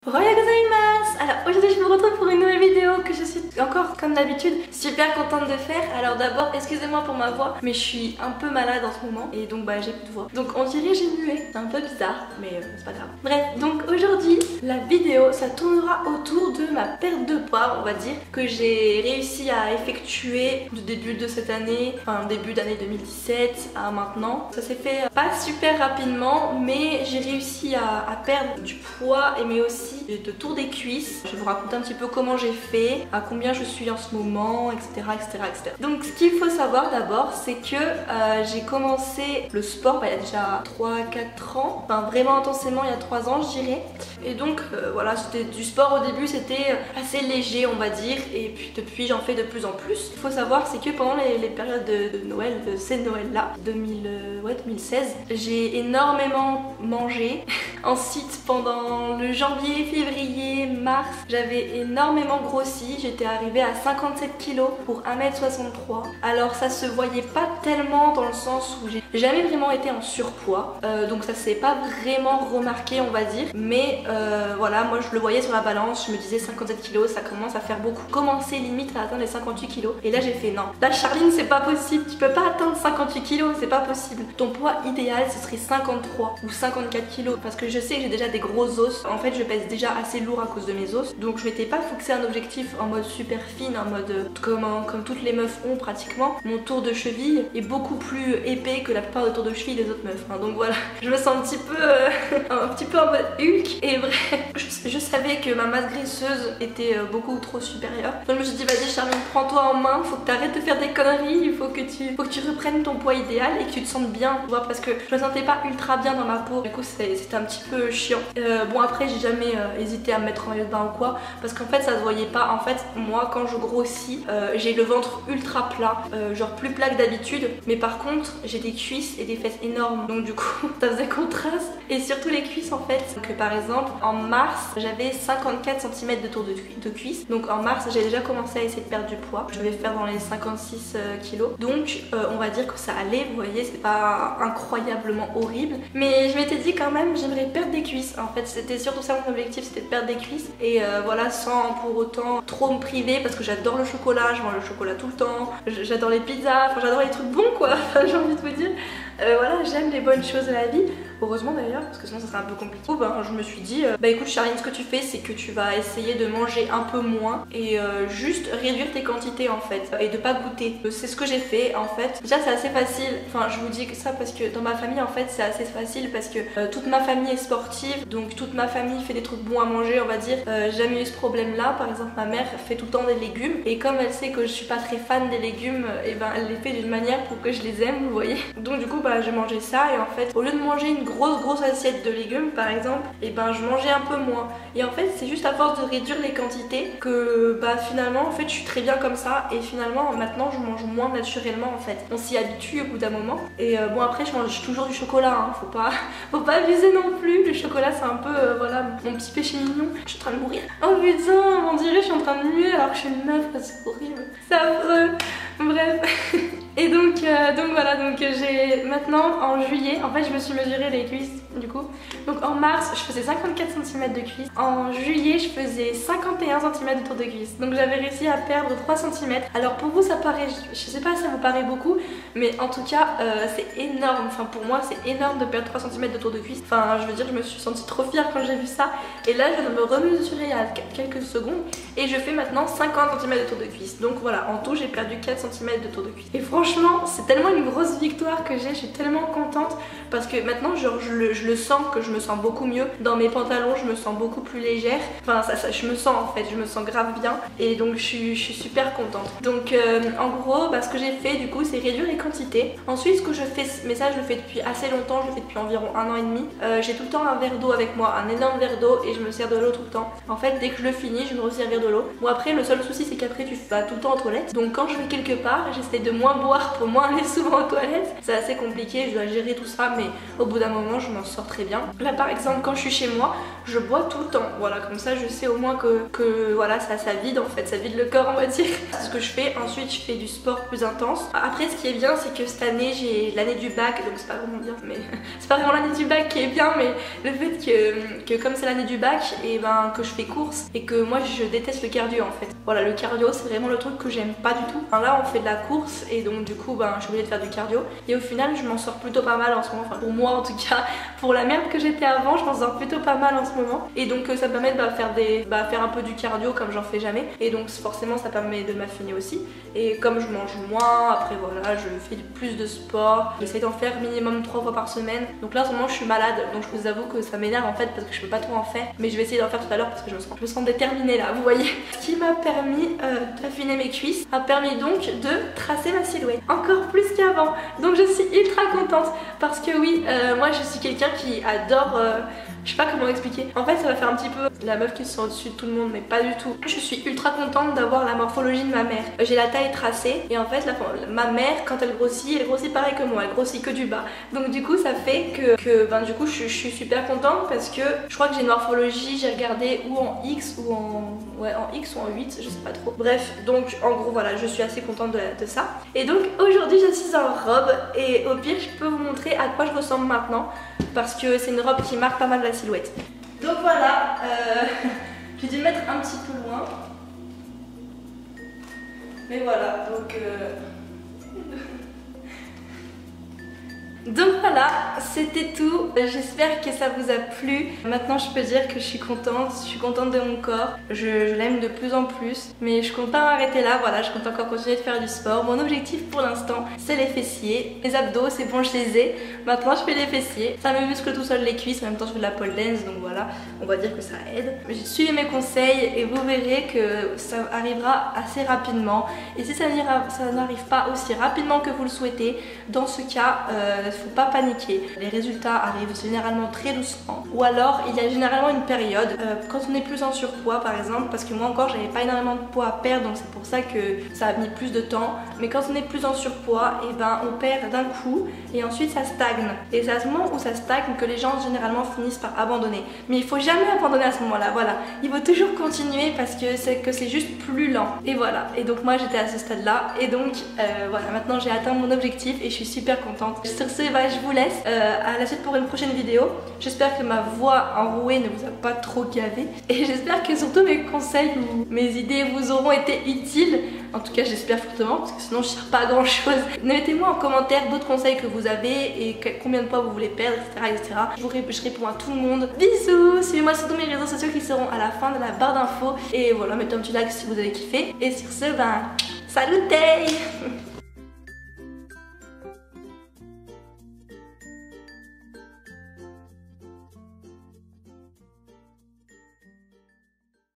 Ohayou gozaimasu! Alors aujourd'hui je me retrouve pour une nouvelle vidéo que je suis encore comme d'habitude super contente de faire. Alors d'abord excusez-moi pour ma voix mais je suis un peu malade en ce moment et donc j'ai plus de voix. Donc on dirait j'ai mué, c'est un peu bizarre mais c'est pas grave. Bref, donc aujourd'hui la vidéo ça tournera autour de ma perte de poids on va dire que j'ai réussi à effectuer du début de cette année, enfin début d'année 2017 à maintenant. Ça s'est fait pas super rapidement mais j'ai réussi à perdre du poids et mais aussi de tour des cuisses. Je vais vous raconter un petit peu comment j'ai fait, à combien je suis en ce moment, etc. etc. Donc ce qu'il faut savoir d'abord c'est que j'ai commencé le sport il y a déjà 3-4 ans, enfin vraiment intensément il y a 3 ans je dirais. Et donc voilà, c'était du sport au début, c'était assez léger on va dire et puis depuis j'en fais de plus en plus. Il faut savoir c'est que pendant les périodes de Noël, de ces Noël là, 2016, j'ai énormément mangé. Ensuite pendant le janvier, février, mars, j'avais énormément grossi, j'étais arrivée à 57 kg pour 1m63. Alors ça se voyait pas tellement dans le sens où j'ai jamais vraiment été en surpoids, donc ça s'est pas vraiment remarqué on va dire, mais voilà, moi je le voyais sur la balance, je me disais 57 kg ça commence à faire beaucoup, commencer limite à atteindre les 58 kg et là j'ai fait non, là Charline c'est pas possible, tu peux pas atteindre 58 kg, c'est pas possible, ton poids idéal ce serait 53 ou 54 kg parce que je sais que j'ai déjà des gros os, en fait je pèse déjà assez lourd à cause de mes os, donc je m'étais pas fixé un objectif en mode super fine, en mode comme toutes les meufs ont pratiquement. Mon tour de cheville est beaucoup plus épais que la plupart des tours de cheville des autres meufs, hein. Donc voilà, je me sens un petit peu en mode Hulk et bref, je savais que ma masse graisseuse était beaucoup trop supérieure, donc je me suis dit vas-y Charline, prends-toi en main, faut que tu arrêtes de faire des conneries, il faut que tu reprennes ton poids idéal et que tu te sentes bien, tu vois, parce que je me sentais pas ultra bien dans ma peau, du coup c'était un petit peu chiant. Bon après j'ai jamais hésité à me mettre en maillot de bain ou quoi parce qu'en fait ça se voyait pas. En fait moi quand je grossis j'ai le ventre ultra plat, genre plus plat que d'habitude, mais par contre j'ai des cuisses et des fesses énormes, donc du coup ça faisait contraste, et surtout les cuisses en fait. Donc par exemple en mars j'avais 54 cm de tour de cuisse, donc en mars j'ai déjà commencé à essayer de perdre du poids, je vais faire dans les 56 kg, donc on va dire que ça allait, vous voyez, c'est pas incroyablement horrible, mais je m'étais dit quand même j'aimerais perdre des cuisses. En fait c'était surtout ça mon objectif, c'était de perdre des cuisses et voilà, sans pour autant trop me priver parce que j'adore le chocolat, je mange le chocolat tout le temps, j'adore les pizzas, enfin j'adore les trucs bons quoi, j'ai envie de vous dire. Voilà, j'aime les bonnes choses de la vie, heureusement d'ailleurs parce que sinon ça serait un peu compliqué. Je me suis dit bah écoute Charline, ce que tu fais c'est que tu vas essayer de manger un peu moins et juste réduire tes quantités en fait et de pas goûter. C'est ce que j'ai fait en fait. Déjà c'est assez facile, enfin je vous dis que ça parce que dans ma famille en fait c'est assez facile parce que toute ma famille est sportive, donc toute ma famille fait des trucs bons à manger on va dire. J'ai jamais eu ce problème là, par exemple ma mère fait tout le temps des légumes et comme elle sait que je suis pas très fan des légumes, et elle les fait d'une manière pour que je les aime, vous voyez. Donc du coup j'ai mangé ça et en fait au lieu de manger une grosse assiette de légumes par exemple, et je mangeais un peu moins, et en fait c'est juste à force de réduire les quantités que finalement en fait je suis très bien comme ça, et finalement maintenant je mange moins naturellement en fait, on s'y habitue au bout d'un moment. Et bon après je mange toujours du chocolat, hein. Faut pas abuser non plus, le chocolat c'est un peu voilà mon petit péché mignon. Je suis en train de mourir, oh putain on dirait je suis en train de muer alors que je suis une meuf, c'est horrible, c'est affreux. Bref. Et donc voilà, donc j'ai maintenant en juillet, en fait je me suis mesuré les cuisses du coup. Donc en mars je faisais 54 cm de cuisses, en juillet je faisais 51 cm de tour de cuisse. Donc j'avais réussi à perdre 3 cm. Alors pour vous ça paraît, je sais pas si ça vous paraît beaucoup, mais en tout cas c'est énorme, enfin pour moi c'est énorme de perdre 3 cm de tour de cuisse. Enfin je veux dire je me suis sentie trop fière quand j'ai vu ça. Et là je viens de me remesurer il y a quelques secondes et je fais maintenant 50 cm de tour de cuisse. Donc voilà, en tout j'ai perdu 4 cm de tour de cuisse. Et franchement c'est tellement une grosse victoire que j'ai, je suis tellement contente parce que maintenant genre, je le sens, que je me sens beaucoup mieux. Dans mes pantalons je me sens beaucoup plus légère, enfin je me sens en fait, je me sens grave bien et donc je suis super contente. Donc en gros ce que j'ai fait du coup c'est réduire les quantités. Ensuite ce que je fais, mais ça je le fais depuis assez longtemps, je le fais depuis environ 1 an et demi, j'ai tout le temps un verre d'eau avec moi, un énorme verre d'eau, et je me sers de l'eau tout le temps. En fait dès que je le finis je me resservir de l'eau. Bon après le seul souci c'est qu'après tu vas tout le temps aux toilettes, donc quand je vais quelque part j'essaie de moins boire couloir pour moi aller souvent aux toilettes. C'est assez compliqué, je dois gérer tout ça, mais au bout d'un moment je m'en sors très bien. Là par exemple quand je suis chez moi, je bois tout le temps. Voilà, comme ça je sais au moins que voilà, ça vide en fait, ça vide le corps on va dire. C'est ce que je fais. Ensuite je fais du sport plus intense. Après ce qui est bien c'est que cette année j'ai l'année du bac, donc c'est pas vraiment bien, mais c'est pas vraiment l'année du bac qui est bien, mais le fait que comme c'est l'année du bac, et ben que je fais course et que moi je déteste le cardio en fait. Voilà, le cardio c'est vraiment le truc que j'aime pas du tout. Enfin, là on fait de la course et donc du coup ben je suis obligée de faire du cardio et au final je m'en sors plutôt pas mal en ce moment. Enfin pour moi en tout cas, pour la merde que j'étais avant, je m'en sors plutôt pas mal en ce moment. Et donc ça me permet de faire un peu du cardio comme j'en fais jamais. Et donc forcément ça permet de m'affiner aussi. Et comme je mange moins, après voilà, je fais plus de sport. J'essaie d'en faire minimum 3 fois par semaine. Donc là en ce moment je suis malade, donc je vous avoue que ça m'énerve en fait parce que je peux pas trop en faire. Mais je vais essayer d'en faire tout à l'heure parce que je me sens déterminée là, vous voyez. Ce qui m'a permis d'affiner mes cuisses, a permis donc de tracer ma silhouette encore plus qu'avant. Donc je suis ultra contente parce que oui, moi je suis quelqu'un qui adore... je sais pas comment expliquer. En fait ça va faire un petit peu la meuf qui se sent au-dessus de tout le monde, mais pas du tout. Je suis ultra contente d'avoir la morphologie de ma mère. J'ai la taille tracée et en fait ma mère quand elle grossit pareil que moi, elle grossit que du bas. Donc du coup ça fait que ben du coup je suis super contente parce que je crois que j'ai une morphologie, j'ai regardé ou en X ou en X ou en 8, je sais pas trop. Bref, donc en gros voilà, je suis assez contente de ça. Et donc aujourd'hui je suis en robe et au pire je peux vous montrer à quoi je ressemble maintenant parce que c'est une robe qui marque pas mal la silhouette. Donc voilà, j'ai dû mettre un petit peu loin. Mais voilà, donc voilà, c'était tout. J'espère que ça vous a plu. Maintenant je peux dire que je suis contente de mon corps. Je l'aime de plus en plus. Mais je compte pas m'arrêter là, voilà, je compte encore continuer de faire du sport. Mon objectif pour l'instant c'est les fessiers. Les abdos c'est bon, je les ai. Maintenant je fais les fessiers. Ça me muscle tout seul les cuisses, en même temps je fais de la pole dance, donc voilà, on va dire que ça aide. Suivez mes conseils et vous verrez que ça arrivera assez rapidement. Et si ça n'arrive pas aussi rapidement que vous le souhaitez, dans ce cas, faut pas paniquer. Les résultats arrivent généralement très doucement. Ou alors il y a généralement une période quand on est plus en surpoids par exemple, parce que moi encore j'avais pas énormément de poids à perdre, donc c'est pour ça que ça a mis plus de temps. Mais quand on est plus en surpoids, et ben on perd d'un coup et ensuite ça stagne. Et c'est à ce moment où ça stagne que les gens généralement finissent par abandonner. Mais il faut jamais abandonner à ce moment-là, voilà. Il faut toujours continuer parce que c'est juste plus lent. Et voilà. Et donc moi j'étais à ce stade-là et donc voilà, maintenant j'ai atteint mon objectif et je suis super contente. Sur ce, bah, je vous laisse à la suite pour une prochaine vidéo. J'espère que ma voix enrouée ne vous a pas trop gavé et j'espère que surtout mes conseils ou mes idées vous auront été utiles. En tout cas j'espère fortement parce que sinon je ne sers pas à grand chose. Mettez-moi en commentaire d'autres conseils que vous avez et combien de poids vous voulez perdre, etc. Je réponds à tout le monde. Bisous, suivez-moi sur tous mes réseaux sociaux qui seront à la fin de la barre d'infos. Et voilà, mettez un petit like si vous avez kiffé. Et sur ce, ben, salut!